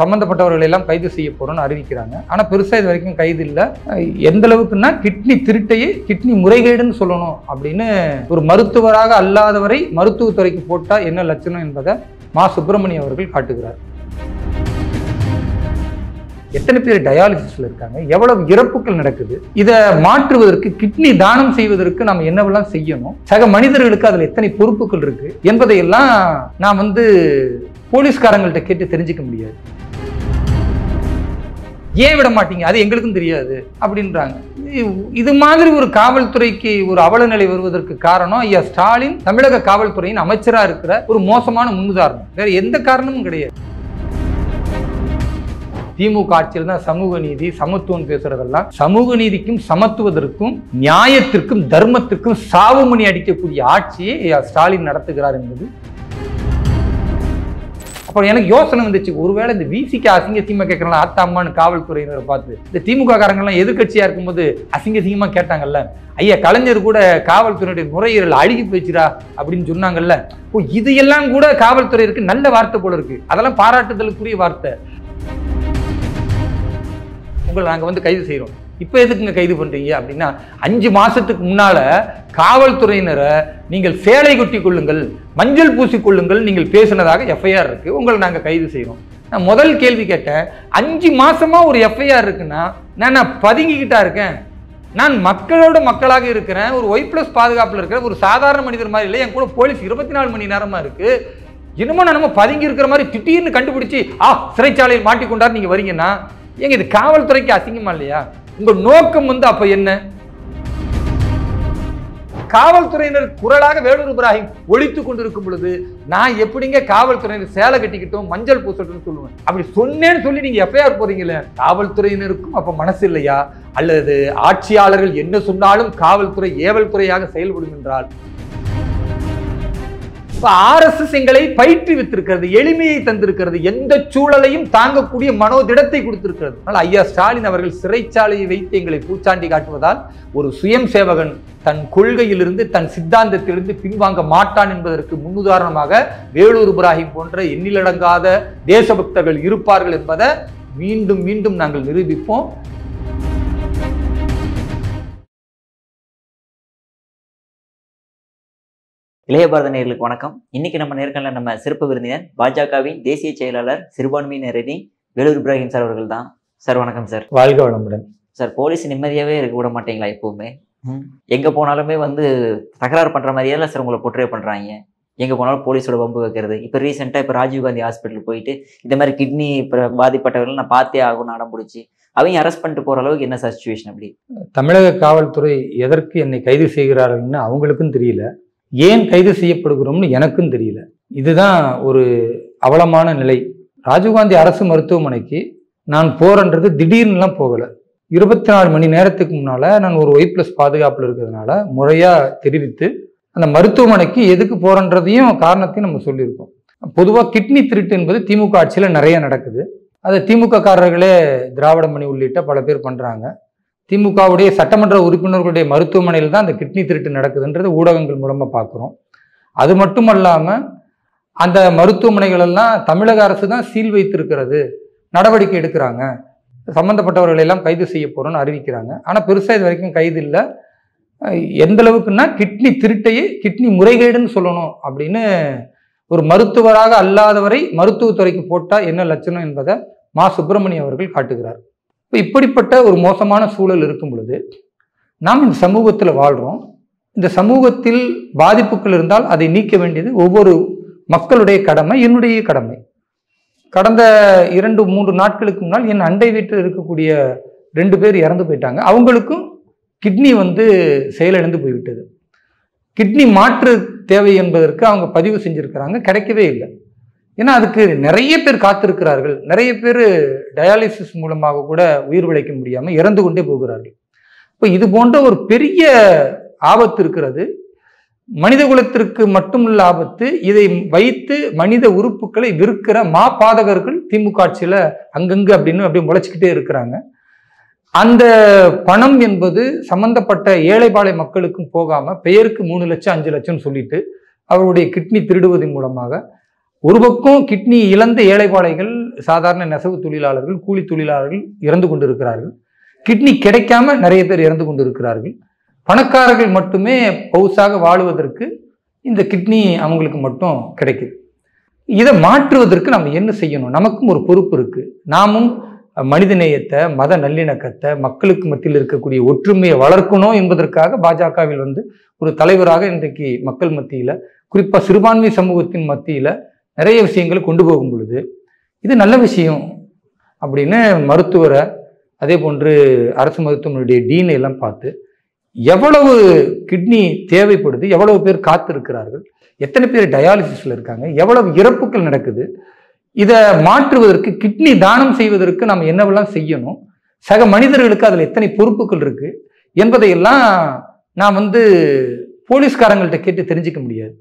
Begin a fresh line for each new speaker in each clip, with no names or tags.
சம்பந்தப்பட்டவர்கள் எல்லாம் கைது செய்ய போறோம்னு அறிவிக்கிறாங்க. ஆனா பெருசா இது வரைக்கும் கைது இல்லை. எந்த அளவுக்குன்னா கிட்னி திருட்டையே கிட்னி முறைகேடுன்னு சொல்லணும் அப்படின்னு ஒரு மருத்துவராக அல்லாதவரை மருத்துவத்துறைக்கு போட்டா என்ன லட்சணம் என்பதை மா சுப்பிரமணியம் அவர்கள் காட்டுகிறார். எத்தனை பேர் டயாலிசிஸ்ல இருக்காங்க, எவ்வளவு இறப்புகள் நடக்குது, இதை மாற்றுவதற்கு கிட்னி தானம் செய்வதற்கு நம்ம என்னவெல்லாம் செய்யணும், சக மனிதர்களுக்கு அதுல எத்தனை பொறுப்புகள் இருக்கு என்பதையெல்லாம் நான் போலீஸ்காரங்கள்ட்ட கேட்டு தெரிஞ்சுக்க முடியாது. ஏன் விட மாட்டீங்க, அது எங்களுக்கும் தெரியாது அப்படின்றாங்க. இது மாதிரி ஒரு காவல்துறைக்கு ஒரு அவல நிலை வருவதற்கு காரணம் ஐயா ஸ்டாலின் தமிழக காவல்துறையின் அமைச்சரா இருக்கிற ஒரு மோசமான முன்னுதாரணம், வேற எந்த காரணமும் கிடையாது. திமுக ஆட்சியில் தான் சமூக நீதி சமத்துவம் பேசுறதெல்லாம் சமூக நீதிக்கும் சமத்துவத்திற்கும் நியாயத்திற்கும் தர்மத்திற்கும் சாவுமணி அடிக்கக்கூடிய ஆட்சியை ஸ்டாலின் நடத்துகிறார் என்பது. அப்புறம் எனக்கு யோசனை வந்துச்சு, ஒருவேளை இந்த விசிக்கு அசிங்கசியமா கேட்கறாங்க அத்தா அம்மான்னு காவல்துறையினரை பார்த்து இந்த திமுக காரங்கெல்லாம் எதிர்கட்சியா இருக்கும்போது அசிங்கசியமா கேட்டாங்கல்ல, ஐயா கலைஞர் கூட காவல்துறையுடைய நுரையீரல் அழுகி போச்சுரா அப்படின்னு சொன்னாங்கல்ல, இது எல்லாம் கூட காவல்துறையிற்கு நல்ல வார்த்தை போல இருக்கு, அதெல்லாம் பாராட்டுதலுக்குரிய வார்த்தை. உங்களை நாங்கள் கைது செய்கிறோம், இப்போ எதுக்குங்க கைது பண்ணுறீங்க அப்படின்னா 5 மாதத்துக்கு முன்னால் காவல்துறையினரை நீங்கள் சேலை கொட்டி கொள்ளுங்கள் மஞ்சள் பூசிக்கொள்ளுங்கள் நீங்கள் பேசினதாக எஃப்ஐஆர் இருக்குது, உங்களை நாங்கள் கைது செய்கிறோம். நான் முதல் கேள்வி கேட்டேன், 5 மாதமாக ஒரு எஃப்ஐஆர் இருக்குன்னா நான் பதுங்கிக்கிட்டா இருக்கேன், நான் மக்களோட மக்களாக இருக்கிறேன், ஒரு Y+ பாதுகாப்பில் இருக்கிற ஒரு சாதாரண மனிதர் மாதிரி இல்லை, என் கூட போலீஸ் 24 மணி நேரமாக இருக்குது, இன்னமும் நம்ம பதுங்கி இருக்கிற மாதிரி திடீர்னு கண்டுபிடிச்சி சிறைச்சாலையில் மாட்டிக்கொண்டார் நீங்கள் வரீங்கன்னா ஏங்க இது காவல்துறைக்கு அசிங்கமா இல்லையா? உங்க நோக்கம் அப்ப என்ன? காவல்துறையினர் குரலாக வேலூர் இப்ராஹிம் ஒழித்துக் கொண்டிருக்கும் பொழுது நான் எப்படிங்க காவல்துறையினர் சேலை கட்டிக்கிட்டோம் மஞ்சள் பூசட்டும்னு சொல்லுவேன்? அப்படி சொன்னேன்னு சொல்லி நீங்க எஃப்ஐஆர் போறீங்களே, காவல்துறையினருக்கும் அப்ப மனசு இல்லையா? அல்லது ஆட்சியாளர்கள் என்ன சொன்னாலும் காவல்துறை ஏவல் துறையாக செயல்படும் என்றால் RSS எங்களை பயிற்றுவித்திருக்கிறது, எளிமையை தந்திருக்கிறது, எந்த சூழலையும் தாங்கக்கூடிய மனோதிடத்தை கொடுத்திருக்கிறது. ஆனால் ஐயா ஸ்டாலின் அவர்கள் சிறைச்சாலையை வைத்து எங்களை பூச்சாண்டி காட்டுவதால் ஒரு சுயம் சேவகன் தன் கொள்கையிலிருந்து தன் சித்தாந்தத்திலிருந்து பின்வாங்க மாட்டான் என்பதற்கு முன்னுதாரணமாக வேலூர் இப்ராஹிம் போன்ற எண்ணிலடங்காத தேசபக்தர்கள் இருப்பார்கள் என்பதை மீண்டும் மீண்டும் நாங்கள் நிரூபிப்போம்.
இளைய பாரத நேயர்களுக்கு வணக்கம். இன்னைக்கு நம்ம நேர்காணல நம்ம சிறப்பு விருந்தினர் பாஜகவின் தேசிய செயலாளர் சிறுபான்மையினர் அணி வேலூர் இப்ராஹிம் சார் அவர்கள் தான். சார் வணக்கம் சார்.
வாழ்க வளமுடன்.
சார், போலீஸ் நிம்மதியாவே இருக்க விட மாட்டீங்களா? எப்பவுமே எங்க போனாலுமே தகராறு பண்ற மாதிரியே சார் உங்களை போர்ட்ரே பண்றாங்க, எங்க போனாலும் போலீஸோட வம்பு வைக்கிறது. இப்ப ரீசெண்டா ராஜீவ்காந்தி ஹாஸ்பிட்டல் போயிட்டு இந்த மாதிரி கிட்னி பாதிப்பட்டவர்கள் நான் பார்த்தே ஆகும்னு அடம் பிடிச்சி அவங்க அரெஸ்ட் பண்ணிட்டு போற அளவுக்கு என்ன சிச்சுவேஷன்? அப்படி
தமிழக காவல்துறை எதற்கு என்னை கைது செய்கிறார்கள்னு அவங்களுக்கும் தெரியல, ஏன் கைது செய்யப்படுகிறோம்னு எனக்கும் தெரியல. இதுதான் ஒரு அவலமான நிலை. ராஜீவ்காந்தி அரசு மருத்துவமனைக்கு நான் போறேன்றது திடீர்னுலாம் போகலை. 24 மணி நேரத்துக்கு முன்னால நான் ஒரு Y+ பாதுகாப்பில் இருக்கிறதுனால முறையா தெரிவித்து அந்த மருத்துவமனைக்கு எதுக்கு போறேன்றதையும் காரணத்தையும் நம்ம சொல்லியிருக்கோம். பொதுவாக கிட்னி திருட்டு என்பது திமுக ஆட்சியில் நிறைய நடக்குது. அதை திமுக காரர்களே திராவிடமணி உள்ளிட்ட பல பேர் பண்றாங்க. திமுகவுடைய சட்டமன்ற உறுப்பினர்களுடைய மருத்துவமனையில் தான் அந்த கிட்னி திருட்டு நடக்குதுன்றது ஊடகங்கள் மூலமாக பார்க்குறோம். அது மட்டும் இல்லாமல் அந்த மருத்துவமனைகள் எல்லாம் தமிழக அரசு தான் சீல் வைத்திருக்கிறது, நடவடிக்கை எடுக்கிறாங்க, சம்பந்தப்பட்டவர்கள் எல்லாம் கைது செய்ய போறோம்னு அறிவிக்கிறாங்க. ஆனால் பெருசாக இது வரைக்கும் கைது இல்லை. எந்த அளவுக்குன்னா கிட்னி திருட்டையே கிட்னி முறைகேடுன்னு சொல்லணும் அப்படின்னு ஒரு மருத்துவராக அல்லாதவரை மருத்துவத்துறைக்கு போட்டா என்ன லட்சணம் என்பதை மா சுப்பிரமணியம் அவர்கள் காட்டுகிறார். இப்படிப்பட்ட ஒரு மோசமான சூழல் இருக்கும் பொழுது நாம் இந்த சமூகத்தில் வாழ்கிறோம். இந்த சமூகத்தில் பாதிப்புகள் இருந்தால் அதை நீக்க வேண்டியது ஒவ்வொரு மக்களுடைய கடமை, என்னுடைய கடமை. கடந்த 2-3 நாட்களுக்கு முன்னால் என் அண்டை வீட்டில் இருக்கக்கூடிய 2 பேர் இறந்து போயிட்டாங்க. அவங்களுக்கும் கிட்னி செயலிழந்து போய்விட்டது. கிட்னி மாற்று தேவை என்பதற்கு அவங்க பதிவு செஞ்சிருக்கிறாங்க, கிடைக்கவே இல்லை. ஏன்னா அதுக்கு நிறைய பேர் காத்திருக்கிறார்கள், நிறைய பேர் டயாலிசிஸ் மூலமாக கூட உயிர் பிழைக்க முடியாமல் இறந்து கொண்டே போகிறார்கள். இப்போ இது போன்ற ஒரு பெரிய ஆபத்து இருக்கிறது. மனித குலத்திற்கு மட்டுமல்ல ஆபத்து, இதை வைத்து மனித உறுப்புகளை விற்கிற பாதகர்கள் திமுக ஆட்சியில் அங்கங்கு அப்படியே முளைச்சிக்கிட்டே இருக்கிறாங்க. அந்த பணம் என்பது சம்பந்தப்பட்ட ஏழைபாளை மக்களுக்கும் போகாம பெயருக்கு 3 லட்சம் 5 லட்சம் சொல்லிட்டு அவருடைய கிட்னி திருடுவதன் மூலமாக ஒரு பக்கம் கிட்னி இழந்த ஏழைபாளைகள் சாதாரண நெசவு தொழிலாளர்கள், கூலி தொழிலாளர்கள் இறந்து கொண்டிருக்கிறார்கள். கிட்னி கிடைக்காம நிறைய பேர் இறந்து கொண்டிருக்கிறார்கள். பணக்காரர்கள் மட்டுமே பவுசாக வாழுவதற்கு இந்த கிட்னி அவங்களுக்கு மட்டும் கிடைக்குது. இதை மாற்றுவதற்கு நம்ம என்ன செய்யணும்? நமக்கும் ஒரு பொறுப்பு இருக்கு. நாமும் மனித நேயத்தை, மத நல்லிணக்கத்தை, மக்களுக்கு மத்தியில் இருக்கக்கூடிய ஒற்றுமையை வளர்க்கணும் என்பதற்காக பாஜகவில் ஒரு தலைவராக இன்றைக்கு மக்கள் மத்தியில, குறிப்பா சிறுபான்மை சமூகத்தின் மத்தியில நிறைய விஷயங்களை கொண்டு போகும் பொழுது இது நல்ல விஷயம் அப்படின்னு மருத்துவரை, அதே போன்று அரசு மருத்துவமனையுடைய டீனை எல்லாம் பார்த்து எவ்வளவு கிட்னி தேவைப்படுது, எவ்வளவு பேர் காத்து இருக்கிறார்கள், எத்தனை பேர் டயாலிசிஸ்ல இருக்காங்க, எவ்வளவு இறப்புகள் நடக்குது, இதை மாற்றுவதற்கு, கிட்னி தானம் செய்வதற்கு நம்ம என்னவெல்லாம் செய்யணும், சக மனிதர்களுக்கு அதில் எத்தனை பொறுப்புகள் இருக்கு என்பதையெல்லாம் நான் போலீஸ்காரங்கள்ட்ட கேட்டு தெரிஞ்சுக்க முடியாது.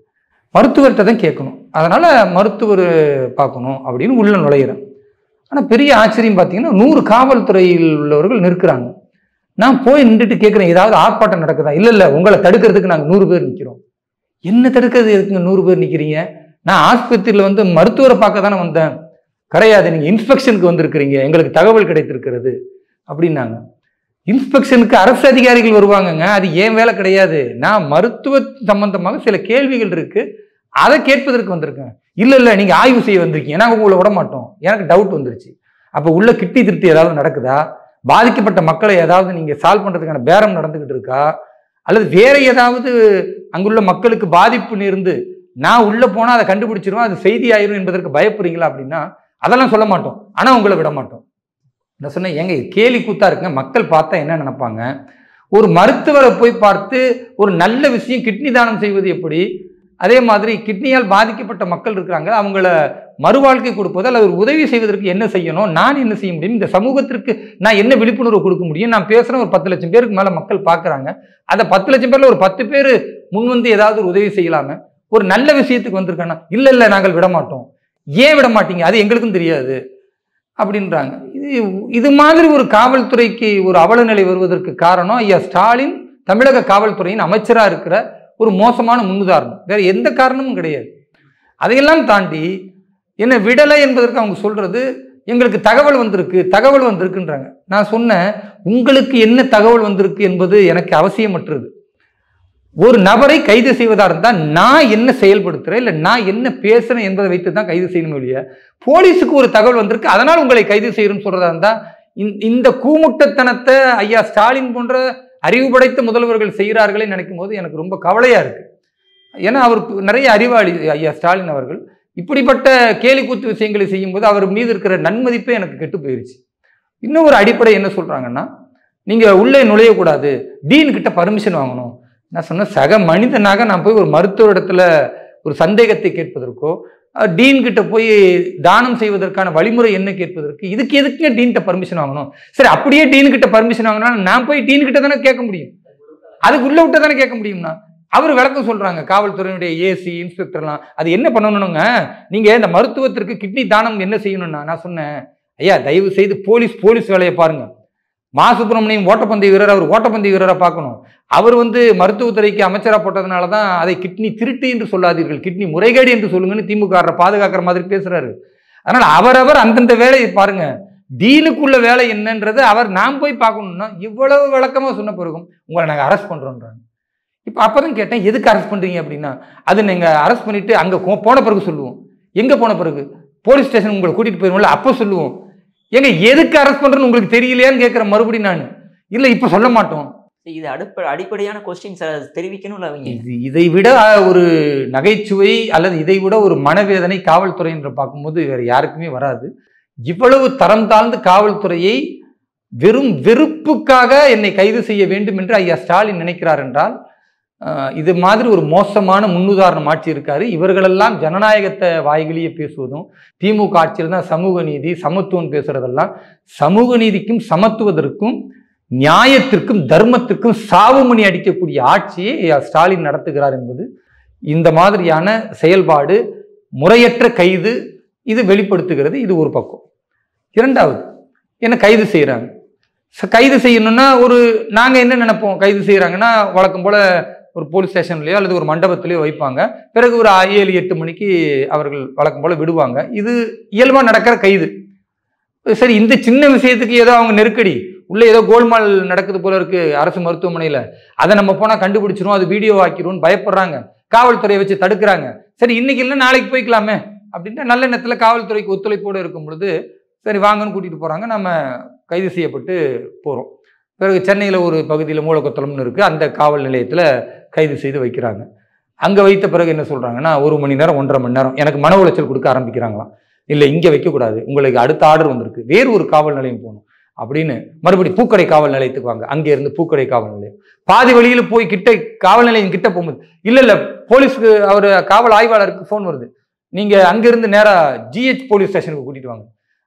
மருத்துவர்கிட்ட தான் கேட்கணும். அதனால மருத்துவர் பார்க்கணும் அப்படின்னு உள்ள நுழையிறேன். ஆனால் பெரிய ஆச்சரியம் பார்த்தீங்கன்னா 100 காவல்துறையில் உள்ளவர்கள் நிற்கிறாங்க. நான் போய் நின்றுட்டு கேட்குறேன், ஏதாவது ஆர்ப்பாட்டம் நடக்குதா? இல்லை, உங்களை தடுக்கிறதுக்கு நாங்கள் 100 பேர் நிற்கிறோம். என்ன தடுக்கிறது எதுக்குங்க 100 பேர் நிற்கிறீங்க? நான் ஆஸ்பத்திரியில் மருத்துவரை பார்க்க தானே வந்தேன். கிடையாது, நீங்கள் இன்ஸ்பெக்ஷனுக்கு வந்திருக்கிறீங்க, எங்களுக்கு தகவல் கிடைத்திருக்கிறது அப்படின்னாங்க. இன்ஸ்பெக்ஷனுக்கு அரசு அதிகாரிகள் வருவாங்கங்க, அது ஏன் வேலை கிடையாது. நான் மருத்துவ சம்பந்தமாக சில கேள்விகள் இருக்கு, அதை கேட்பதற்கு வந்திருக்கேன். இல்லை, நீங்கள் ஆய்வு செய்ய வந்திருக்கீங்க, நாங்கள் உங்களை விட மாட்டோம். எனக்கு டவுட் வந்துருச்சு. அப்போ உள்ள கிட்னி திருப்தி ஏதாவது நடக்குதா? பாதிக்கப்பட்ட மக்களை ஏதாவது நீங்கள் சால்வ் பண்ணுறதுக்கான பேரம் நடந்துக்கிட்டு இருக்கா? அல்லது வேற ஏதாவது அங்குள்ள மக்களுக்கு பாதிப்பு நேர்ந்து நான் உள்ள போனால் அதை கண்டுபிடிச்சிருவேன், அது செய்தி ஆயிரும் என்பதற்கு பயப்படுறீங்களா அப்படின்னா அதெல்லாம் சொல்ல மாட்டோம். ஆனால் உங்களை விட மாட்டோம். நான் சொன்னேன், ஏங்க இது கேலி கூத்தா இருக்குங்க. மக்கள் பார்த்தா என்ன நினைப்பாங்க? ஒரு மருத்துவரை போய் பார்த்து ஒரு நல்ல விஷயம் கிட்னி தானம் செய்வது எப்படி, அதே மாதிரி கிட்னியால் பாதிக்கப்பட்ட மக்கள் இருக்கிறாங்க, அவங்கள மறுவாழ்க்கை கொடுப்பது அல்லது ஒரு உதவி செய்வதற்கு என்ன செய்யணும், நான் என்ன செய்ய முடியும், இந்த சமூகத்திற்கு நான் என்ன விழிப்புணர்வு கொடுக்க முடியும், நான் பேசுகிறேன், ஒரு 10 லட்சம் பேருக்கு மேலே மக்கள் பார்க்குறாங்க, அந்த 10 லட்சம் பேரில் ஒரு 10 பேர் முன் ஏதாவது ஒரு உதவி செய்யலாமே, ஒரு நல்ல விஷயத்துக்கு வந்திருக்கேன்னா இல்லை நாங்கள் விட மாட்டோம். ஏன் விட மாட்டீங்க? அது எங்களுக்கும் தெரியாது அப்படின்றாங்க. இது மாதிரி ஒரு காவல்துறைக்கு ஒரு அவல நிலை வருவதற்கு காரணம் ஐயா ஸ்டாலின் தமிழக காவல்துறையின் அமைச்சராக இருக்கிற ஒரு மோசமான முன்னுதாரணம். வேற எந்த காரணமும் கிடையாது. அதையெல்லாம் தாண்டி என்ன விடலை என்பதற்கு அவங்க சொல்றது, எங்களுக்கு தகவல் வந்திருக்குன்றாங்க. நான் சொன்னேன், உங்களுக்கு என்ன தகவல் வந்திருக்கு என்பது எனக்கு அவசியமற்றது. ஒரு நபரை கைது செய்வதா இருந்தால் நான் என்ன செயல்படுத்துறேன், இல்லை நான் என்ன பேசுறேன் என்பதை வைத்து தான் கைது செய்யணும் இல்லையா? போலீஸுக்கு ஒரு தகவல் வந்திருக்கு, அதனால் உங்களை கைது செய்யணும்னு சொல்றதா இருந்தா இந்த கூமுட்டத்தனத்தை ஐயா ஸ்டாலின் போன்ற அறிவு படைத்த முதல்வர்கள் செய்கிறார்களே நினைக்கும் போது எனக்கு ரொம்ப கவலையா இருக்கு. ஏன்னா அவர் நிறைய அறிவாளி ஐயா ஸ்டாலின் அவர்கள். இப்படிப்பட்ட கேலி கூத்து விஷயங்களை செய்யும் போது அவர் மீது இருக்கிற நன்மதிப்பே எனக்கு கெட்டு போயிருச்சு. இன்னும் ஒரு அடிப்படை என்ன சொல்றாங்கன்னா, நீங்க உள்ளே நுழையக்கூடாது, டீன் கிட்ட பர்மிஷன் வாங்கணும். நான் சொன்ன, சக மனிதனாக நான் போய் ஒரு மருத்துவ இடத்துல ஒரு சந்தேகத்தை கேட்பதற்கோ, டீன் கிட்ட போய் தானம் செய்வதற்கான வழிமுறை என்ன கேட்பதற்கு இதுக்கு எதுக்குங்க டீன்கிட்ட பர்மிஷன் வாங்கணும்? சரி, அப்படியே டீன் கிட்ட பர்மிஷன் வாங்கினா நான் போய் டீன் கிட்ட தானே கேட்க முடியும், அதுக்கு உள்ள விட்ட தானே கேட்க முடியும்னா. அவர் விளக்கம் சொல்றாங்க, காவல்துறையினுடைய ஏசி இன்ஸ்பெக்டர்லாம் அது என்ன பண்ணணுங்க, நீங்க இந்த மருத்துவத்திற்கு கிட்னி தானம் என்ன செய்யணும்னா. நான் சொன்னேன், ஐயா தயவு செய்து போலீஸ் வேலையை பாருங்க. மா சுப்பிரமணியம் ஓட்டப்பந்தய வீரர், அவர் ஓட்டப்பந்தய வீரரை பார்க்கணும். அவர் மருத்துவத்துறைக்கு அமைச்சராக போட்டதுனால தான் அதை கிட்னி திருட்டு என்று சொல்லாதீர்கள், கிட்னி முறைகேடு என்று சொல்லுங்கன்னு திமுக பாதுகாக்கிற மாதிரி பேசுறாரு. அதனால அவரவர் அந்தந்த வேலையை பாருங்க. டீனுக்குள்ள வேலை என்னன்றது நான் போய் பார்க்கணும்னா இவ்வளவு விளக்கமா சொன்ன பிறகும் உங்களை நாங்கள் அரெஸ்ட் பண்றோன்றாங்க. இப்போ அப்பதான் கேட்டேன், எதுக்கு அரெஸ்ட் பண்றீங்க அப்படின்னா, அது நீங்க அரெஸ்ட் பண்ணிட்டு அங்க போன பிறகு சொல்லுவோம். எங்க போன பிறகு? போலீஸ் ஸ்டேஷன் உங்களை கூட்டிட்டு போயிருவோம்ல, அப்போ சொல்லுவோம். எங்க எதுக்கு அரெஸ்ட் பண்றேன்னு உங்களுக்கு தெரியலையான்னு கேட்கிற மறுபடியும் நான் இல்ல இப்ப சொல்ல மாட்டோம்.
இது அடிப்படையான கொஸ்டின்ஸ் தெரிவிக்கணும்ல அவங்க.
இதை விட ஒரு நகைச்சுவை அல்லது இதை விட ஒரு மனவேதனை காவல்துறை என்று பார்க்கும்போது வேற யாருக்குமே வராது. இவ்வளவு தரம் தாழ்ந்து காவல்துறையை வெறும் வெறுப்புக்காக என்னை கைது செய்ய வேண்டும் என்று ஐயா ஸ்டாலின் நினைக்கிறார் என்றால், இது மாதிரி ஒரு மோசமான முன்னுதாரணம் ஆட்சி இருக்காரு. இவர்களெல்லாம் ஜனநாயகத்தை வாய்களியே பேசுவதும், திமுக ஆட்சியில் தான் சமூக நீதி சமத்துவம் பேசுறதெல்லாம், சமூக நீதிக்கும் சமத்துவத்திற்கும் நியாயத்திற்கும் தர்மத்திற்கும் சாவுமணி அடிக்கக்கூடிய ஆட்சியை ஸ்டாலின் நடத்துகிறார் என்பது இந்த மாதிரியான செயல்பாடு, முறையற்ற கைது இது வெளிப்படுத்துகிறது. இது ஒரு பக்கம். இரண்டாவது, என்ன கைது செய்யறாங்க. கைது செய்யணும்னா நாங்கள் என்ன நினைப்போம், கைது செய்யறாங்கன்னா வழக்கம் போல ஒரு போலீஸ் ஸ்டேஷன்லையோ அல்லது ஒரு மண்டபத்திலேயோ வைப்பாங்க. பிறகு ஒரு 7-8 மணிக்கு அவர்கள் வழக்கம் போல விடுவாங்க. இது இயல்பாக நடக்கிற கைது. சரி, இந்த சின்ன விஷயத்துக்கு ஏதோ அவங்க நெருக்கடி, உள்ள ஏதோ கோல்மால் நடக்குது போல இருக்கு அரசு மருத்துவமனையில, அதை நம்ம போனா கண்டுபிடிச்சிரும், அது வீடியோ ஆக்கிரும் பயப்படுறாங்க, காவல்துறையை வச்சு தடுக்கிறாங்க. சரி, இன்னைக்கு இல்லை நாளைக்கு போய்க்கலாமே அப்படின்ட்டு நல்ல நேரத்துல காவல்துறைக்கு ஒத்துழைப்போடு இருக்கும் பொழுது சரி வாங்கன்னு கூட்டிட்டு போறாங்க. நம்ம கைது செய்யப்பட்டு போறோம். பிறகு சென்னையில ஒரு பகுதியில் மூலக்கொத்தளம்னு இருக்கு, அந்த காவல் நிலையத்துல கைது செய்து வைக்கிறாங்க. அங்க வைத்த பிறகு என்ன சொல்றாங்கன்னா 1 மணி நேரம் 1.5 மணி நேரம் எனக்கு மன உளைச்சல் கொடுக்க ஆரம்பிக்கிறாங்களாம். இல்லை இங்க வைக்கக்கூடாது, உங்களுக்கு அடுத்த ஆர்டர் வந்திருக்கு, வேறு ஒரு காவல் நிலையம் போகணும் அப்படின்னு மறுபடி பூக்கடை காவல் நிலையத்துக்கு வாங்க. அங்கே இருந்து பூக்கடை காவல் நிலையம் பாதி வழியில போய் கிட்ட காவல் நிலையம் கிட்ட போகும்போது இல்ல போலீஸ்க்கு அவர் காவல் ஆய்வாளருக்கு போன் வருது, நீங்க அங்கிருந்து நேரா ஜிஹெச் போலீஸ் ஸ்டேஷனுக்கு கூட்டிட்டு வாங்க.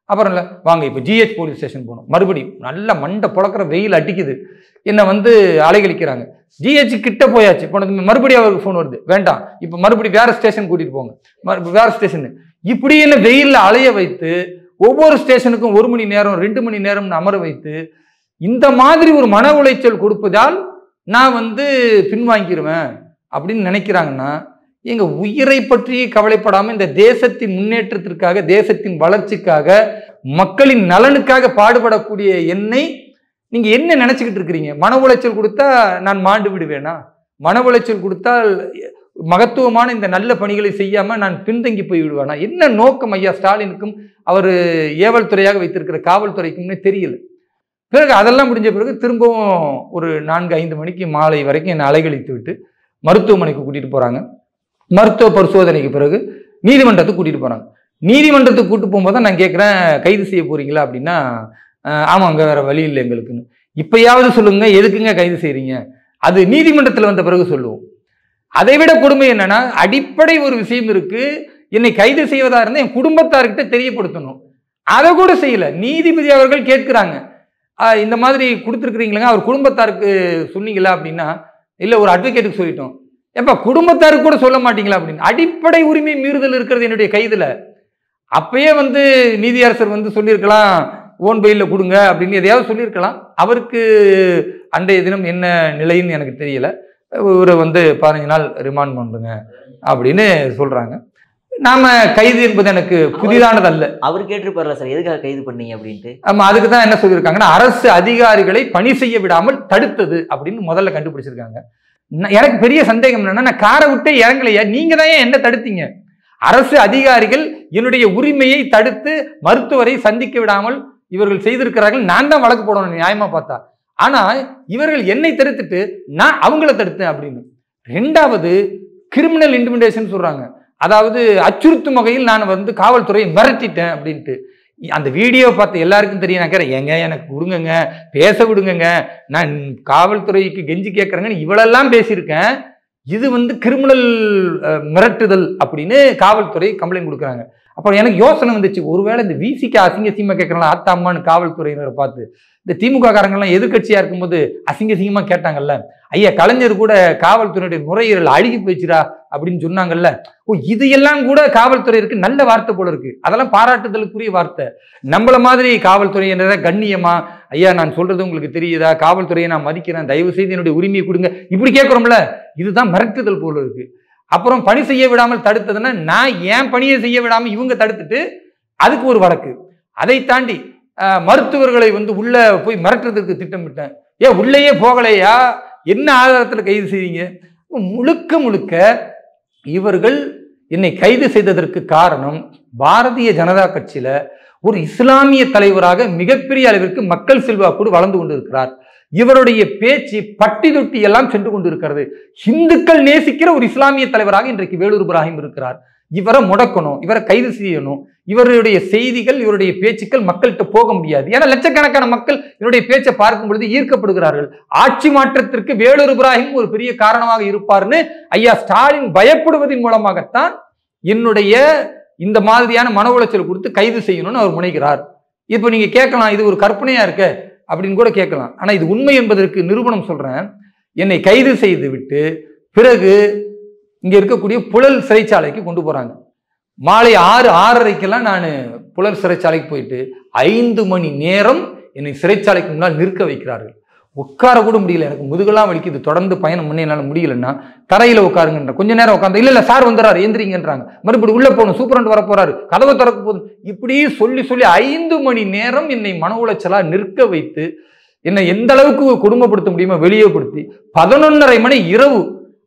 அப்புறம் இல்லை வாங்க இப்போ ஜிஹெச் போலீஸ் ஸ்டேஷன் போகணும். மறுபடி நல்ல மண்டை புழக்கிற வெயில் அடிக்குது, என்னை வந்து அலைகழிக்கிறாங்க. ஜிஹெச் கிட்ட போயாச்சு, போனது மறுபடியும் அவருக்கு ஃபோன் வருது, வேண்டாம் இப்போ மறுபடியும் வேற ஸ்டேஷன் கூட்டிட்டு போங்க, வேற ஸ்டேஷன். இப்படி என்ன வெயில்ல அலைய வைத்து ஒவ்வொரு ஸ்டேஷனுக்கும் 1 மணி நேரம் 2 மணி நேரம் அமர வைத்து இந்த மாதிரி ஒரு மன உளைச்சல் கொடுப்பதால் நான் வந்து பின்வாங்கிடுவேன் அப்படின்னு நினைக்கிறாங்கன்னா, எங்க உயிரை பற்றி கவலைப்படாம இந்த தேசத்தின் முன்னேற்றத்திற்காக, தேசத்தின் வளர்ச்சிக்காக, மக்களின் நலனுக்காக பாடுபடக்கூடிய என்னை நீங்க என்ன நினைச்சுக்கிட்டு இருக்கிறீங்க? மன உளைச்சல் கொடுத்தா நான் மாண்டு விடுவேனா? மன உளைச்சல் கொடுத்தால் மகத்துவமான இந்த நல்ல பணிகளை செய்யாம நான் பின்தங்கி போய் விடுவேனா? என்ன நோக்கம் ஐயா ஸ்டாலினுக்கும் அவர் ஏவல் துறையாக வைத்திருக்கிற காவல்துறைக்கும்னே தெரியல. பிறகு அதெல்லாம் முடிஞ்ச பிறகு திரும்பவும் ஒரு 4-5 மணிக்கு மாலை வரைக்கும் என்னை அலைகழித்து விட்டு மருத்துவமனைக்கு கூட்டிட்டு போறாங்க. மருத்துவ பரிசோதனைக்கு பிறகு நீதிமன்றத்துக்கு கூட்டிட்டு போறாங்க. நீதிமன்றத்துக்கு கூட்டு போகும்போது தான் நான் கேட்குறேன், கைது செய்ய போறீங்களா அப்படின்னா, ஆமாங்க வேற வழி இல்லை எங்களுக்குன்னு. இப்பயாவது சொல்லுங்க எதுக்குங்க கைது செய்றீங்க? அது நீதிமன்றத்தில் வந்த பிறகு சொல்லுவோம். அதை விட கொடுமை என்னன்னா, அடிப்படை ஒரு விஷயம் இருக்கு, என்னை கைது செய்வதா இருந்தால் என் குடும்பத்தார்கிட்ட தெரியப்படுத்தணும், அதை கூட செய்யல. நீதிபதி அவர்கள் கேட்கிறாங்க, இந்த மாதிரி கொடுத்துருக்குறீங்களா, அவர் குடும்பத்தாருக்கு சொன்னீங்களா அப்படின்னா, இல்லை ஒரு அட்வொகேட்டுக்கு சொல்லிட்டோம். எப்ப குடும்பத்தாருக்கு கூட சொல்ல மாட்டீங்களா அப்படின்னு. அடிப்படை உரிமை மீறுதல் இருக்கிறது என்னுடைய கைதுல. அப்பயே வந்து நீதியரசர் வந்து சொல்லியிருக்கலாம், ஓன் பெயில கொடுங்க அப்படின்னு எதையாவது சொல்லியிருக்கலாம். அவருக்கு அன்றைய தினம் என்ன நிலைன்னு எனக்கு தெரியல, இவரை வந்து 15 நாள் ரிமாண்ட் பண்ணுங்க அப்படின்னு சொல்றாங்க. நாம கைது என்பது எனக்கு புதிதானது அல்ல.
அவர் கேட்டிருப்பார்ல சார், எதுக்காக கைது பண்ணீங்க அப்படின்ட்டு.
ஆமா, அதுக்கு தான் என்ன சொல்லியிருக்காங்கன்னா, அரசு அதிகாரிகளை பணி செய்ய விடாமல் தடுத்தது அப்படின்னு முதல்ல கண்டுபிடிச்சிருக்காங்க. எனக்கு பெரிய சந்தேகம் என்னன்னா, நான் காரை விட்டே இறங்கலையா, நீங்க தான் என்ன தடுத்தீங்க? அரசு அதிகாரிகள் என்னுடைய உரிமையை தடுத்து மருத்துவரை சந்திக்க விடாமல் இவர்கள் செய்திருக்கிறார்கள், நான் தான் வழக்கு போடணும் நியாயமா பார்த்தா. ஆனா இவர்கள் என்னை தடுத்துட்டு நான் அவங்கள தடுத்தேன் அப்படின்னு. ரெண்டாவது கிரிமினல் இன்டிமிடேஷன் சொல்றாங்க, அதாவது அச்சுறுத்தும் வகையில் நான் வந்து காவல்துறையை மிரட்டிட்டேன் அப்படின்ட்டு. அந்த வீடியோ பார்த்து எல்லாருக்கும் தெரியும். நான் கேட்கிறேன், ஏங்க எனக்கு விடுங்கங்க, பேச விடுங்கங்க, நான் காவல்துறைக்கு கெஞ்சி கேட்கறேங்கன்னு இவ்வளெல்லாம் பேசியிருக்கேன். இது வந்து கிரிமினல் மிரட்டுதல் அப்படின்னு காவல்துறை கம்ப்ளைண்ட் கொடுக்குறாங்க. அப்புறம் எனக்கு யோசனை வந்துச்சு, ஒருவேளை இந்த விசிக்கு அசிங்கசியமா கேட்கறாங்களா ஆத்தா அம்மான்னு காவல்துறையினரை பார்த்து. இந்த திமுக காரங்கள்லாம் எதிர்கட்சியா இருக்கும்போது அசிங்கசியமா கேட்டாங்கல்ல, ஐயா கலைஞர் கூட காவல்துறையுடைய நுரையீரல் அழுகி போயிடுச்சுடா அப்படின்னு சொன்னாங்கல்ல. ஓ, இது எல்லாம் கூட காவல்துறையிற்கு நல்ல வார்த்தை போல இருக்கு, அதெல்லாம் பாராட்டுதலுக்குரிய வார்த்தை. நம்மள மாதிரி காவல்துறையினரை கண்ணியமா, ஐயா நான் சொல்றது உங்களுக்கு தெரியுதா, காவல்துறையை நான் மதிக்கிறேன், தயவு செய்து என்னுடைய உரிமையை கொடுங்க இப்படி கேட்கிறோம்ல, இதுதான் மிரட்டுதல் போல இருக்கு. அப்புறம் பணி செய்ய விடாமல் தடுத்ததுன்னா, நான் ஏன் பணியை செய்ய விடாமல் இவங்க தடுத்துட்டு அதுக்கு ஒரு வழக்கு. அதை தாண்டி மருத்துவர்களை வந்து உள்ள போய் மிரட்டுறதுக்கு திட்டமிட்டேன். ஏன் உள்ளேயே போகலையா, என்ன ஆதாரத்தில் கைது செய்வீங்க? முழுக்க முழுக்க இவர்கள் என்னை கைது செய்ததற்கு காரணம், பாரதிய ஜனதா கட்சியில ஒரு இஸ்லாமிய தலைவராக மிகப்பெரிய அளவிற்கு மக்கள் செல்வாக்கு வளர்ந்து கொண்டிருக்கிறார். இவருடைய பேச்சு பட்டி தொட்டி எல்லாம் சென்று கொண்டிருக்கிறது. இந்துக்கள் நேசிக்கிற ஒரு இஸ்லாமிய தலைவராக இன்றைக்கு வேலூர் இப்ராஹிம் இருக்கிறார். இவரை முடக்கணும், இவரை கைது செய்யணும். இவருடைய செய்திகள், இவருடைய பேச்சுக்கள் மக்கள்கிட்ட போக முடியாது. ஏன்னா லட்சக்கணக்கான மக்கள் இவருடைய பேச்சை பார்க்கும் பொழுது ஈர்க்கப்படுகிறார்கள். ஆட்சி மாற்றத்திற்கு வேலூர் இப்ராஹிம் ஒரு பெரிய காரணமாக இருப்பார்னு ஐயா ஸ்டாலின் பயப்படுவதன் மூலமாகத்தான் என்னுடைய இந்த மாதிரியான மன உளைச்சல் கொடுத்து கைது செய்யணும்னு அவர் முனைகிறார். இப்போ நீங்க கேட்கலாம், இது ஒரு கற்பனையா இருக்க அப்படின்னு கூட கேட்கலாம். ஆனா இது உண்மை என்பதற்கு நிரூபணம் சொல்றேன். என்னை கைது செய்து விட்டு பிறகு இங்க இருக்கக்கூடிய புழல் சிறைச்சாலைக்கு கொண்டு போறாங்க. மாலை 6-6:30க்கெல்லாம் நான் புழல் சிறைச்சாலைக்கு போயிட்டு 5 மணி நேரம் என்னை சிறைச்சாலைக்கு முன்னால் நிற்க வைக்கிறார்கள். உட்கார கூட முடியல, எனக்கு முதுகெல்லாம் வலிக்குது, தொடர்ந்து பயணம் பண்ணி என்னால் முடியலன்னா தரையில உட்காருங்கன்ற. கொஞ்ச நேரம் உட்காந்து, இல்ல சார் வந்துறாரு எந்திரிங்கன்றாங்க, மறுபடியும் உள்ள போகணும், சூப்பரண்ட் வர போறாரு, கதவை திறக்க போகுது, இப்படி சொல்லி சொல்லி 5 மணி நேரம் என்னை மன உளைச்சலா நிற்க வைத்து என்னை எந்த அளவுக்கு கொடுமைப்படுத்த முடியுமோ வெளியேப்படுத்தி 11:30 மணி இரவு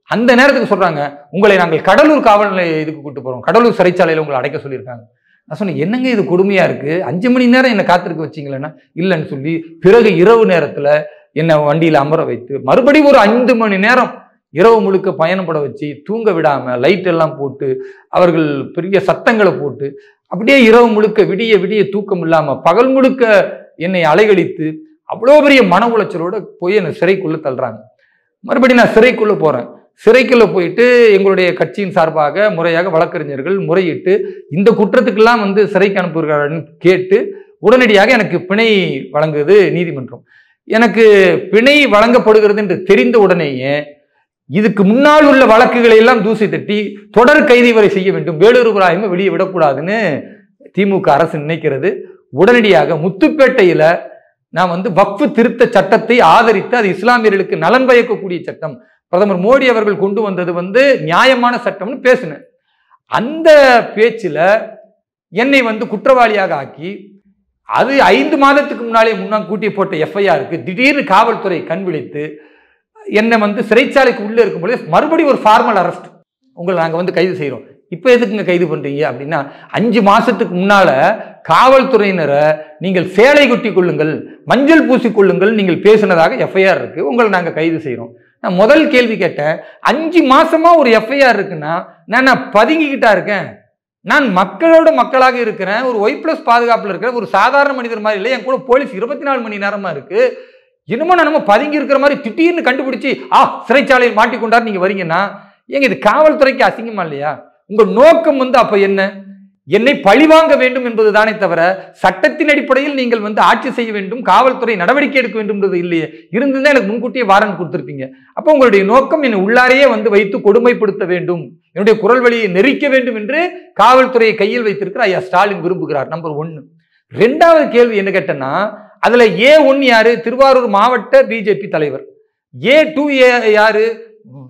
அந்த நேரத்துக்கு சொல்றாங்க, உங்களை நாங்கள் கடலூர் காவல் நிலைய இதுக்கு கூட்டு போறோம், கடலூர் சிறைச்சாலையில உங்களை அடைக்க சொல்லியிருக்காங்க. நான் சொன்னேன், என்னங்க இது கொடுமையா இருக்கு, 5 மணி நேரம் என்னை காத்திருக்க வச்சிங்களேன்னா இல்லைன்னு சொல்லி பிறகு இரவு நேரத்துல என்னை வண்டியில அமர வைத்து மறுபடியும் ஒரு 5 மணி நேரம் இரவு முழுக்க பயணப்பட வச்சு தூங்க விடாம லைட் எல்லாம் போட்டு அவர்கள் பெரிய சத்தங்களை போட்டு அப்படியே இரவு முழுக்க விடிய விடிய தூக்கம் இல்லாம பகல் முழுக்க என்னை அலைகழித்து அவ்வளோ பெரிய மன உளைச்சலோட போய் என்னை சிறைக்குள்ள தள்ளுறாங்க. மறுபடியும் நான் சிறைக்குள்ள போறேன். சிறைக்குள்ள போயிட்டு எங்களுடைய கட்சியின் சார்பாக முறையாக வழக்கறிஞர்கள் முறையிட்டு இந்த குற்றத்துக்கெல்லாம் வந்து சிறைக்கு அனுப்புகிறார்கள் கேட்டு உடனடியாக எனக்கு பிணை வழங்குது நீதிமன்றம். எனக்கு பிணை வழங்கப்படுகிறது என்று தெரிந்த உடனேயே இதுக்கு முன்னால் உள்ள வழக்குகளை எல்லாம் தூசி தட்டி தொடர் கைதி வரை செய்ய வேண்டும், வேலூர் இப்ராஹிமை வெளியே விடக்கூடாதுன்னு திமுக அரசு நினைக்கிறது. உடனடியாக முத்துப்பேட்டையில நான் வந்து வக்ஃபு திருத்த சட்டத்தை ஆதரித்து அது இஸ்லாமியர்களுக்கு நலன் பயக்கக்கூடிய சட்டம், பிரதமர் மோடி அவர்கள் கொண்டு வந்தது வந்து நியாயமான சட்டம்னு பேசினேன். அந்த பேச்சில் என்னை வந்து குற்றவாளியாக ஆக்கி அது 5 மாதத்துக்கு முன்னாடி கூட்டி போட்ட எஃப்ஐஆருக்கு திடீர்னு காவல்துறை கண் விழித்து என்னை வந்து சிறைச்சாலைக்கு உள்ளே இருக்கும்போது மறுபடியும் ஒரு ஃபார்மல் அரெஸ்ட், உங்களை நாங்கள் வந்து கைது செய்கிறோம், இப்போ எதுக்குங்க கைது பண்ணுறீங்க அப்படின்னா 5 மாதத்துக்கு முன்னால காவல்துறையினரை நீங்கள் சேலை குட்டி கொள்ளுங்கள், மஞ்சள் பூசி கொள்ளுங்கள் நீங்கள் பேசினதாக எஃப்ஐஆர் இருக்கு, உங்களை நாங்கள் கைது செய்கிறோம். நான் முதல் கேள்வி கேட்டேன், 5 மாசமா ஒரு எஃப்ஐஆர் இருக்குன்னா நான் பதுங்கிக்கிட்டா இருக்கேன், நான் மக்களோட மக்களாக இருக்கிறேன், ஒரு Y+ பாதுகாப்புல இருக்கிற ஒரு சாதாரண மனிதர் மாதிரி இல்லை, என் கூட போலீஸ் 24 மணி நேரமா இருக்கு, என்னமோ நம்ம பதுங்கி இருக்கிற மாதிரி திடீர்னு கண்டுபிடிச்சு சிறைச்சாலையில் மாட்டிக்கொண்டார் நீங்க வரீங்கன்னா ஏங்க இது காவல்துறைக்கு அசிங்கமா இல்லையா? உங்க நோக்கம் வந்து அப்ப என்ன? என்னை பழிவாங்க வேண்டும் என்பதுதானே தவிர சட்டத்தின் அடிப்படையில் நீங்கள் வந்து ஆட்சி செய்ய வேண்டும், காவல்துறை நடவடிக்கை எடுக்க வேண்டும் என்பது இல்லையே. இருந்துதான் எனக்கு முன்கூட்டியே வாரண்ட் கொடுத்திருப்பீங்க. அப்போ உங்களுடைய நோக்கம் என்னை உள்ளாரையே வந்து வைத்து கொடுமைப்படுத்த வேண்டும், என்னுடைய குரல் வழியை நெரிக்க வேண்டும் என்று காவல்துறையை கையில் வைத்திருக்கிற ஐயா ஸ்டாலின் விரும்புகிறார். நம்பர் 1. 2வது கேள்வி என்ன கேட்டேன்னா, அதுல A1 யாரு? திருவாரூர் மாவட்ட பிஜேபி தலைவர். A2 யாரு?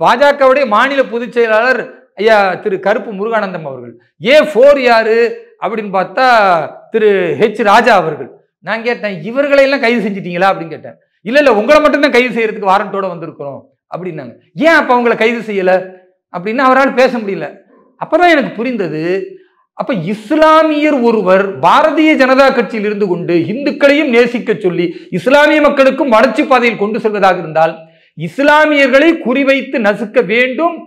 பாஜகவுடைய மாநில பொதுச் செயலாளர் ஐயா திரு கருப்பு முருகானந்தம் அவர்கள். A4 யாரு அப்படின்னு பார்த்தா திரு H ராஜா அவர்கள். நான் கேட்டேன், இவர்களை எல்லாம் கைது செஞ்சிட்டீங்களா அப்படின்னு கேட்டேன். இல்ல உங்களை மட்டும்தான் கைது செய்யறதுக்கு வாரண்டோட வந்திருக்கிறோம் அப்படின்னாங்க. ஏன் அப்ப அவங்களை கைது செய்யல அப்படின்னு அவரால் பேச முடியல. அப்பதான் எனக்கு புரிந்தது, அப்ப இஸ்லாமியர் ஒருவர் பாரதிய ஜனதா கட்சியில் இருந்து கொண்டு இந்துக்களையும் நேசிக்க சொல்லி இஸ்லாமிய மக்களுக்கும் வளர்ச்சி பாதையில் கொண்டு செல்வதாக இருந்தால் இஸ்லாமியர்களை குறிவைத்து நசுக்க வேண்டும்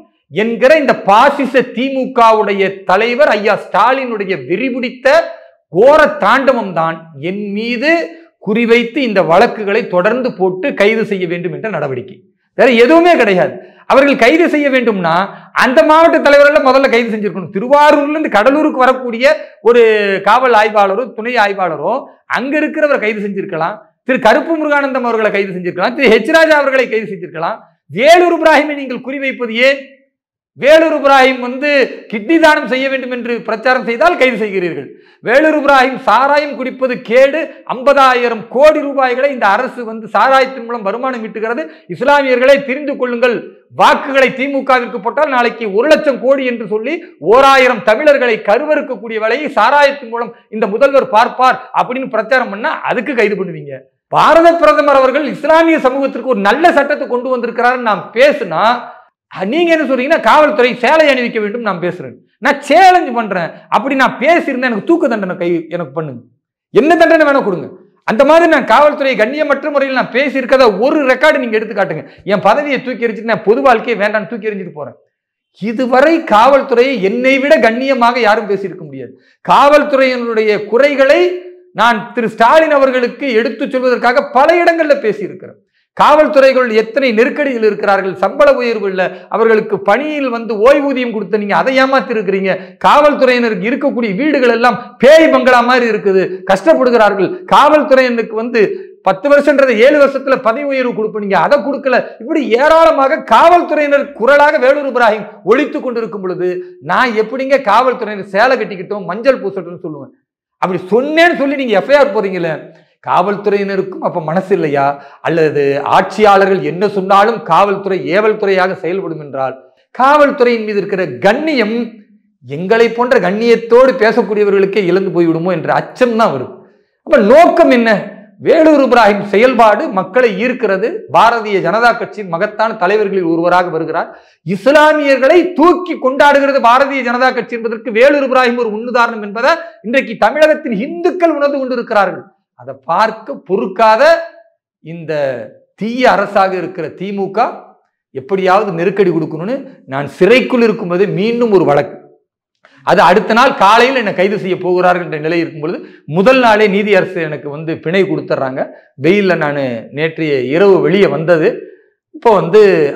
என்கிற இந்த பாசிச திமுகவுடைய தலைவர் ஐயா ஸ்டாலினுடைய வெறிபிடித்த கோர தாண்டவம் தான் என் மீது குறிவைத்து இந்த வழக்குகளை தொடர்ந்து போட்டு கைது செய்ய வேண்டும் என்ற நடவடிக்கை. வேற எதுவுமே கிடையாது. அவர்கள் கைது செய்ய வேண்டும்னா அந்த மாவட்ட தலைவர்கள் முதல்ல கைது செஞ்சிருக்கணும். திருவாரூர்ல இருந்து கடலூருக்கு வரக்கூடிய ஒரு காவல் ஆய்வாளரோ துணை ஆய்வாளரோ அங்க இருக்கிறவர் கைது செஞ்சிருக்கலாம். திரு கருப்பு முருகானந்தம் அவர்களை கைது செஞ்சிருக்கலாம். திரு H ராஜா அவர்களை கைது செஞ்சிருக்கலாம். வேலூர் இப்ராஹிமை நீங்கள் குறிவைப்பது ஏன்? வேலூர் இப்ராஹிம் வந்து கிட்னி தானம் செய்ய வேண்டும் என்று பிரச்சாரம் செய்தால் கைது செய்கிறீர்கள். வேலூர் இப்ராஹிம் சாராயம் குடிப்பது கேடு, 50,000 கோடி ரூபாய்களை இந்த அரசு வந்து சாராயத்தின் மூலம் வருமானம் ஈட்டுகிறது, இஸ்லாமியர்களை தெரிந்து கொள்ளுங்கள், வாக்குகளை திமுகவிற்கு போட்டால் நாளைக்கு 1,00,000 கோடி என்று சொல்லி 1000 தமிழர்களை கருவறுக்கக்கூடிய வேலையை சாராயத்தின் மூலம் இந்த முதல்வர் பார்ப்பார் அப்படின்னு பிரச்சாரம் பண்ணா அதுக்கு கைது பண்ணுவீங்க. பாரத பிரதமர் அவர்கள் இஸ்லாமிய சமூகத்திற்கு ஒரு நல்ல சட்டத்தை கொண்டு வந்திருக்கிறார் நாம் பேசுனா நீங்க என்ன சொல்றீங்கன்னா காவல்துறை சேலை அணிவிக்க வேண்டும் நான் பேசுறேன். நான் சேலஞ்ச் பண்றேன். அப்படி நான் பேசியிருந்தேன் எனக்கு தூக்க தண்டனை எனக்கு பண்ணுங்க, என்ன தண்டனை வேணா கொடுங்க. அந்த மாதிரி நான் காவல்துறை கண்ணியமற்ற முறையில் நான் பேசியிருக்கத ஒரு ரெக்கார்டு நீங்க எடுத்து காட்டுங்க. என் பதவியை தூக்கி எறிஞ்சிட்டு நான் பொது வாழ்க்கையை வேண்டாம் தூக்கி எறிஞ்சிட்டு போறேன். இதுவரை காவல்துறையை என்னை விட கண்ணியமாக யாரும் பேசியிருக்க முடியாது. காவல்துறையினுடைய குறைகளை நான் திரு ஸ்டாலின் அவர்களுக்கு எடுத்து சொல்வதற்காக பல இடங்கள்ல பேசியிருக்கிறேன். காவல்துறைகள் எத்தனை நெருக்கடியில் இருக்கிறார்கள், சம்பள உயர்வு இல்லை, அவர்களுக்கு பணியில் வந்து ஓய்வூதியம் கொடுத்த நீங்க அதை ஏமாத்தி இருக்கிறீங்க, காவல்துறையினருக்கு இருக்கக்கூடிய வீடுகள் எல்லாம் பேய் பங்களா மாதிரி இருக்குது, கஷ்டப்படுகிறார்கள், காவல்துறையினருக்கு வந்து 10 வருஷம்ன்றது 7 வருஷத்துல பதவி உயர்வு கொடுப்பீங்க, அதை கொடுக்கல, இப்படி ஏராளமாக காவல்துறையினர் குரலாக வேலூர் இப்ராஹிம் ஒழித்து கொண்டிருக்கும் பொழுது நான் எப்படிங்க காவல்துறையினர் சேலை கட்டிக்கிட்டோம் மஞ்சள் பூசட்டும் சொல்லுவேன்? அப்படி சொன்னேன்னு சொல்லி நீங்க எஃப்ஐஆர் போறீங்களே, காவல்துறையினருக்கும் அப்ப மனசு இல்லையா? அல்லது ஆட்சியாளர்கள் என்ன சொன்னாலும் காவல்துறை ஏவல் துறையாக செயல்படும் என்றால் காவல்துறையின் மீது இருக்கிற கண்ணியம் எங்களை போன்ற கண்ணியத்தோடு பேசக்கூடியவர்களுக்கே இழந்து போய்விடுமோ என்ற அச்சம் தான் வரும். அப்ப நோக்கம் என்ன? வேலூர் இப்ராஹிம் செயல்பாடு மக்களை ஈர்க்கிறது. பாரதிய ஜனதா கட்சியின் மகத்தான தலைவர்களில் ஒருவராக வருகிறார். இஸ்லாமியர்களை தூக்கி கொண்டாடுகிறது பாரதிய ஜனதா கட்சி என்பதற்கு வேலூர் இப்ராஹிம் ஒரு முன்னுதாரணம் என்பதை இன்றைக்கு தமிழகத்தின் இந்துக்கள் உணர்ந்து கொண்டிருக்கிறார்கள். அதை பார்க்க பொறுக்காத இந்த தீய அரசாக இருக்கிற திமுக எப்படியாவது நெருக்கடி கொடுக்கணும்னு நான் சிறைக்குள் இருக்கும்போது மீண்டும் ஒரு வழக்கு, அது அடுத்த நாள் காலையில் என்னை கைது செய்ய போகிறார்கள் என்ற நிலை இருக்கும் பொழுது முதல் நாளே நீதி அரசு எனக்கு பிணை கொடுத்துட்றாங்க. வெயில்ல நான் நேற்றைய இரவு வெளியே வந்தது. இப்போ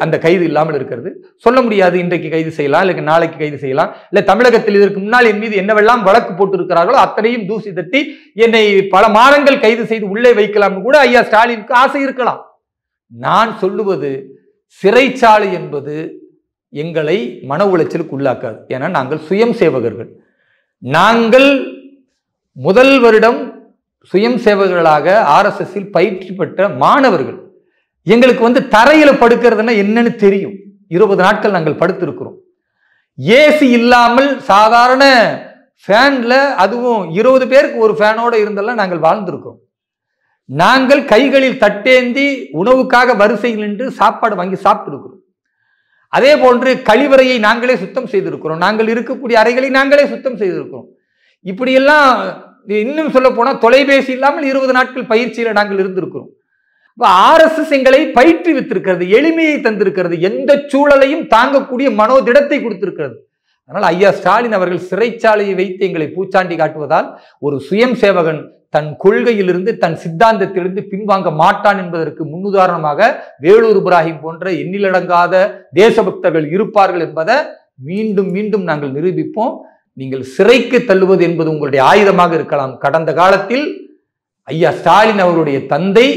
அந்த கைது இல்லாமல் இருக்கிறது. சொல்ல முடியாது இன்றைக்கு கைது செய்யலாம், இல்லை நாளைக்கு கைது செய்யலாம், இல்லை தமிழகத்தில் இதற்கு முன்னால் என் மீது என்னவெல்லாம் வழக்கு போட்டு இருக்கிறார்களோ அத்தனையும் தூசி தட்டி என்னை பல மாதங்கள் கைது செய்து உள்ளே வைக்கலாம்னு கூட ஐயா ஸ்டாலினுக்கு ஆசை இருக்கலாம். நான் சொல்லுவது சிறைச்சாலை என்பது எங்களை மன உளைச்சலுக்கு உள்ளாக்காது. ஏன்னா நாங்கள் சுயம் சேவகர்கள். நாங்கள் முதல் வருடம் சுயம் சேவகர்களாக RSSல் பயிற்சி பெற்ற மாணவர்கள். எங்களுக்கு தரையில படுக்கிறதுனா என்னன்னு தெரியும். 20 நாட்கள் நாங்கள் படுத்திருக்கிறோம். ஏசி இல்லாமல் சாதாரண ஃபேன்ல, அதுவும் 20 பேருக்கு ஒரு ஃபேனோட இருந்தெல்லாம் நாங்கள் வாழ்ந்திருக்கிறோம். நாங்கள் கைகளில் தட்டேந்தி உணவுக்காக வரிசையில் நின்று சாப்பாடு வாங்கி சாப்பிட்டு இருக்கிறோம். அதே போன்று கழிவறையை நாங்களே சுத்தம் செய்திருக்கிறோம். நாங்கள் இருக்கக்கூடிய அறைகளை நாங்களே சுத்தம் செய்திருக்கிறோம். இப்படியெல்லாம் இன்னும் சொல்ல போனா தொலைபேசி இல்லாமல் 20 நாட்கள் பயிற்சியில நாங்கள் இருந்திருக்கிறோம். RSS எங்களை பயிற்றுவித்திருக்கிறது, எளிமையை தந்திருக்கிறது, எந்த சூழலையும் தாங்கக்கூடிய மனோதிடத்தை கொடுத்திருக்கிறது. அதனால் ஐயா ஸ்டாலின் அவர்கள் சிறைச்சாலையை வைத்து எங்களை பூச்சாண்டி காட்டுவதால் ஒரு சுயம் சேவகன் தன் கொள்கையிலிருந்து தன் சித்தாந்தத்திலிருந்து பின்வாங்க மாட்டான் என்பதற்கு முன்னுதாரணமாக வேலூர் இப்ராஹிம் போன்ற எண்ணிலடங்காத தேசபக்தர்கள் இருப்பார்கள் என்பதை மீண்டும் மீண்டும் நாங்கள் நிரூபிப்போம். நீங்கள் சிறைக்கு தள்ளுவது என்பது உங்களுடைய ஆயுதமாக இருக்கலாம். கடந்த காலத்தில் ஐயா ஸ்டாலின் அவருடைய தந்தை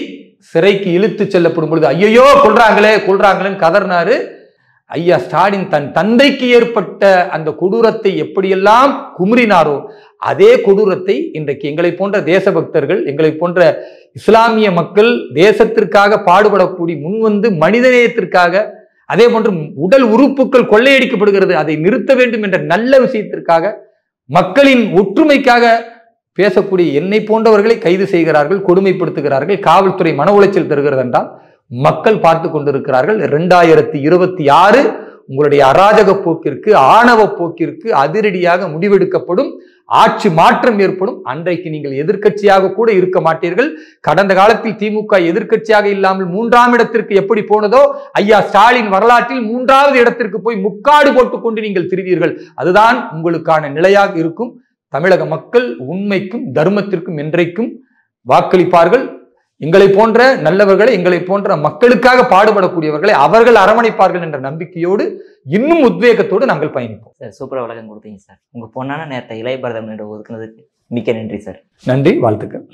சிறைக்கு இழுத்து செல்லப்படும் பொழுது ஐயோ கொல்றாங்களேன்னு கதறினாரு. ஐயா ஸ்டாலின் தன் தந்தைக்கு ஏற்பட்ட அந்த கொடூரத்தை எப்படியெல்லாம் குமுறினாரோ அதே கொடூரத்தை இன்றைக்கு எங்களை போன்ற தேசபக்தர்கள், எங்களை போன்ற இஸ்லாமிய மக்கள் தேசத்திற்காக பாடுபடக்கூடிய முன்வந்து மனிதநேயத்திற்காக, அதே போன்று உடல் உறுப்புகள் கொள்ளையடிக்கப்படுகிறது, அதை நிறுத்த வேண்டும் என்ற நல்ல விஷயத்திற்காக, மக்களின் ஒற்றுமைக்காக பேசக்கூடிய என்னை போன்றவர்களை கைது செய்கிறார்கள், கொடுமைப்படுத்துகிறார்கள், காவல்துறை மன உளைச்சல் தருகிறது என்றால் மக்கள் பார்த்து கொண்டிருக்கிறார்கள். 2026 உங்களுடைய அராஜக போக்கிற்கு, ஆணவ போக்கிற்கு அதிரடியாக முடிவெடுக்கப்படும், ஆட்சி மாற்றம் ஏற்படும். அன்றைக்கு நீங்கள் எதிர்க்கட்சியாக கூட இருக்க மாட்டீர்கள். கடந்த காலத்தில் திமுக எதிர்க்கட்சியாக இல்லாமல் 3ஆம் இடத்திற்கு எப்படி போனதோ ஐயா ஸ்டாலின் வரலாற்றில் 3வது இடத்திற்கு போய் முக்காடு போட்டுக்கொண்டு நீங்கள் திரிவீர்கள். அதுதான் உங்களுக்கான நிலையாக இருக்கும். தமிழக மக்கள் உண்மைக்கும் தர்மத்திற்கும் என்றைக்கும் வாக்களிப்பார்கள். எங்களை போன்ற நல்லவர்களை, எங்களை போன்ற மக்களுக்காக பாடுபடக்கூடியவர்களை அவர்கள் அரவணைப்பார்கள் என்ற நம்பிக்கையோடு இன்னும் உத்வேகத்தோடு நாங்கள் பயணிப்போம்.
சார், சூப்பரா விளக்கம் கொடுத்தீங்க சார். உங்க பொன்னான நேரத்தை இளைய பாரதம் ஒதுக்குனதுக்கு மிக்க நன்றி சார்.
நன்றி, வாழ்த்துக்கள்.